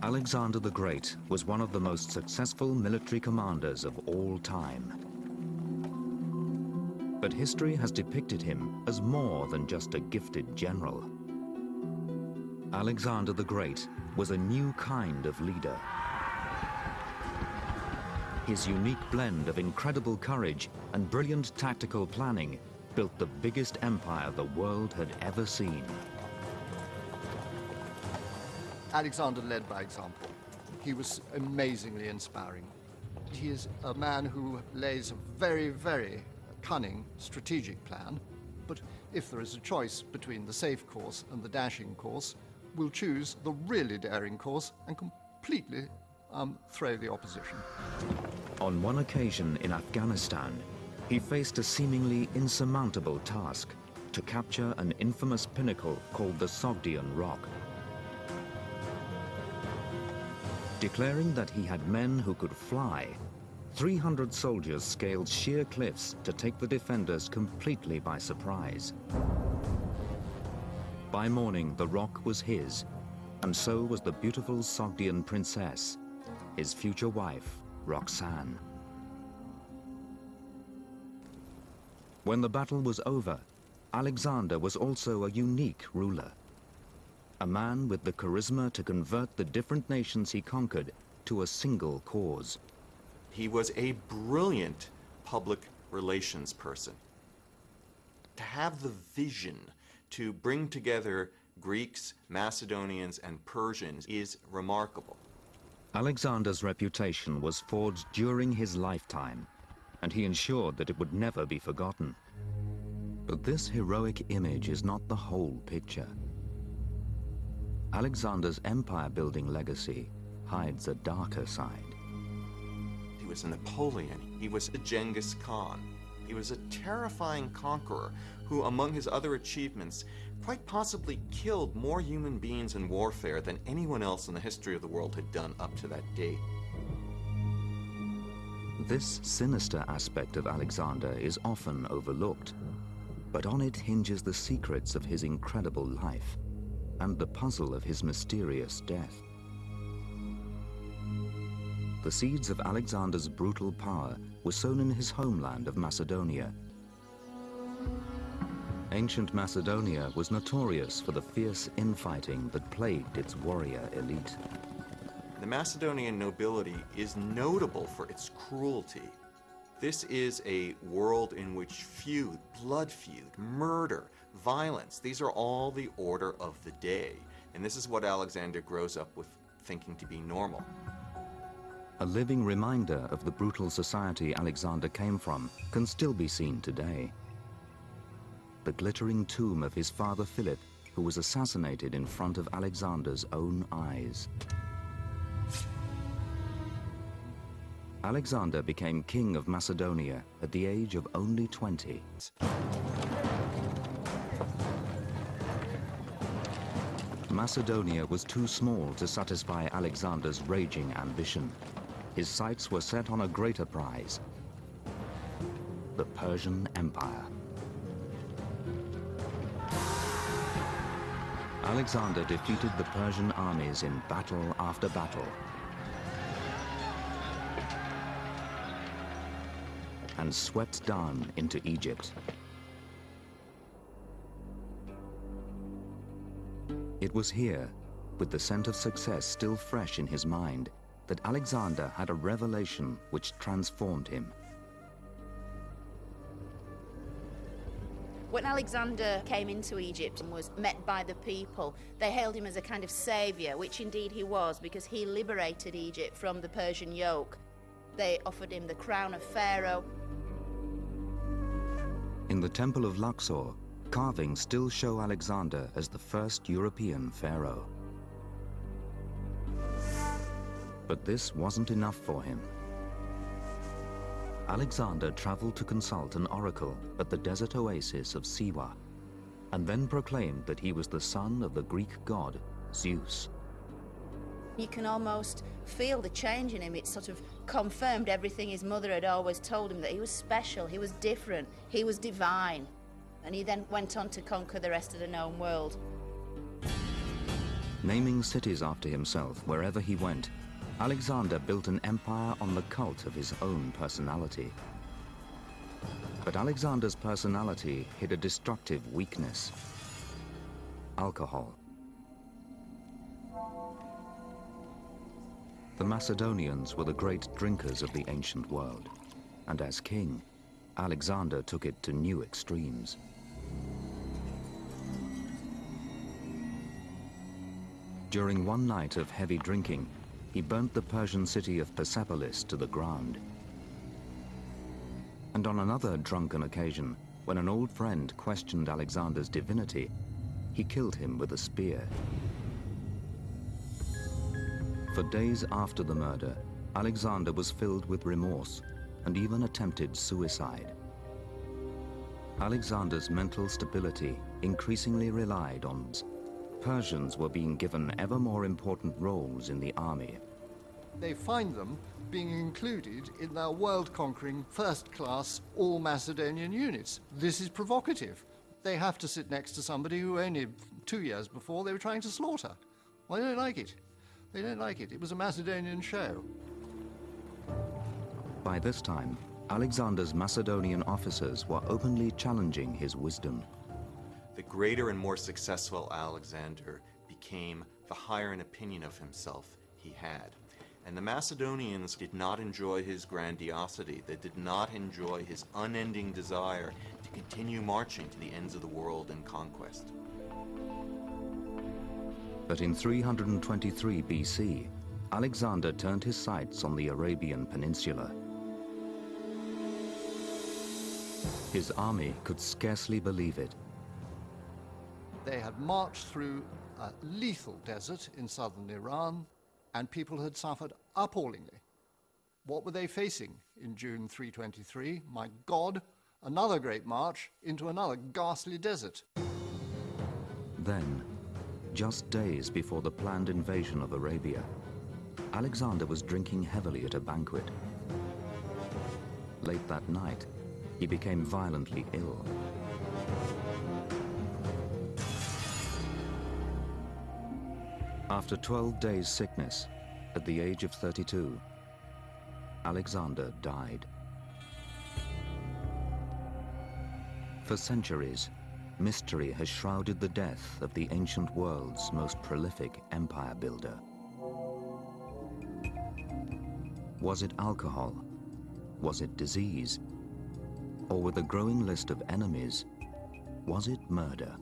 Alexander the Great was one of the most successful military commanders of all time. But history has depicted him as more than just a gifted general. Alexander the Great was a new kind of leader. His unique blend of incredible courage and brilliant tactical planning built the biggest empire the world had ever seen. Alexander led by example. He was amazingly inspiring. He is a man who lays a very, very cunning strategic plan, but if there is a choice between the safe course and the dashing course, we'll choose the really daring course and completely throw the opposition. On one occasion in Afghanistan, he faced a seemingly insurmountable task to capture an infamous pinnacle called the Sogdian Rock. Declaring that he had men who could fly, 300 soldiers scaled sheer cliffs to take the defenders completely by surprise. By morning, the rock was his, and so was the beautiful Sogdian princess, his future wife, Roxanne. When the battle was over, Alexander was also a unique ruler. A man with the charisma to convert the different nations he conquered to a single cause. He was a brilliant public relations person. To have the vision to bring together Greeks, Macedonians, and Persians is remarkable. Alexander's reputation was forged during his lifetime, and he ensured that it would never be forgotten. But this heroic image is not the whole picture. Alexander's empire-building legacy hides a darker side. He was a Napoleon. He was a Genghis Khan. He was a terrifying conqueror who, among his other achievements, quite possibly killed more human beings in warfare than anyone else in the history of the world had done up to that date. This sinister aspect of Alexander is often overlooked, but on it hinges the secrets of his incredible life and the puzzle of his mysterious death. The seeds of Alexander's brutal power were sown in his homeland of Macedonia. Ancient Macedonia was notorious for the fierce infighting that plagued its warrior elite. The Macedonian nobility is notable for its cruelty. This is a world in which feud, blood feud, murder, violence, these are all the order of the day. And this is what Alexander grows up with thinking to be normal. A living reminder of the brutal society Alexander came from can still be seen today. The glittering tomb of his father Philip, who was assassinated in front of Alexander's own eyes. Alexander became king of Macedonia at the age of only 20. Macedonia was too small to satisfy Alexander's raging ambition. His sights were set on a greater prize, the Persian Empire. Alexander defeated the Persian armies in battle after battle, and swept down into Egypt. It was here, with the scent of success still fresh in his mind, that Alexander had a revelation which transformed him. When Alexander came into Egypt and was met by the people, they hailed him as a kind of savior, which indeed he was, because he liberated Egypt from the Persian yoke. They offered him the crown of Pharaoh. In the Temple of Luxor, carvings still show Alexander as the first European pharaoh. But this wasn't enough for him. Alexander traveled to consult an oracle at the desert oasis of Siwa, and then proclaimed that he was the son of the Greek god Zeus. You can almost feel the change in him. It sort of confirmed everything his mother had always told him, that he was special, he was different, he was divine. And he then went on to conquer the rest of the known world. Naming cities after himself wherever he went, Alexander built an empire on the cult of his own personality. But Alexander's personality hid a destructive weakness: alcohol. The Macedonians were the great drinkers of the ancient world, and as king, Alexander took it to new extremes. During one night of heavy drinking, he burnt the Persian city of Persepolis to the ground. And on another drunken occasion, when an old friend questioned Alexander's divinity, he killed him with a spear. For days after the murder, Alexander was filled with remorse and even attempted suicide. Alexander's mental stability increasingly relied on Persians were being given ever more important roles in the army. They find them being included in their world-conquering, first-class, all-Macedonian units. This is provocative. They have to sit next to somebody who only 2 years before they were trying to slaughter. Well, they don't like it. They don't like it. It was a Macedonian show. By this time, Alexander's Macedonian officers were openly challenging his wisdom. The greater and more successful Alexander became, the higher in opinion of himself he had. And the Macedonians did not enjoy his grandiosity. They did not enjoy his unending desire to continue marching to the ends of the world in conquest. But in 323 BC, Alexander turned his sights on the Arabian Peninsula. His army could scarcely believe it. They had marched through a lethal desert in southern Iran, and people had suffered appallingly. What were they facing in June 323? My God, another great march into another ghastly desert. Then, just days before the planned invasion of Arabia, Alexander was drinking heavily at a banquet. Late that night, he became violently ill. After 12 days' sickness, at the age of 32, Alexander died. For centuries, mystery has shrouded the death of the ancient world's most prolific empire builder. Was it alcohol? Was it disease? Or with a growing list of enemies, was it murder?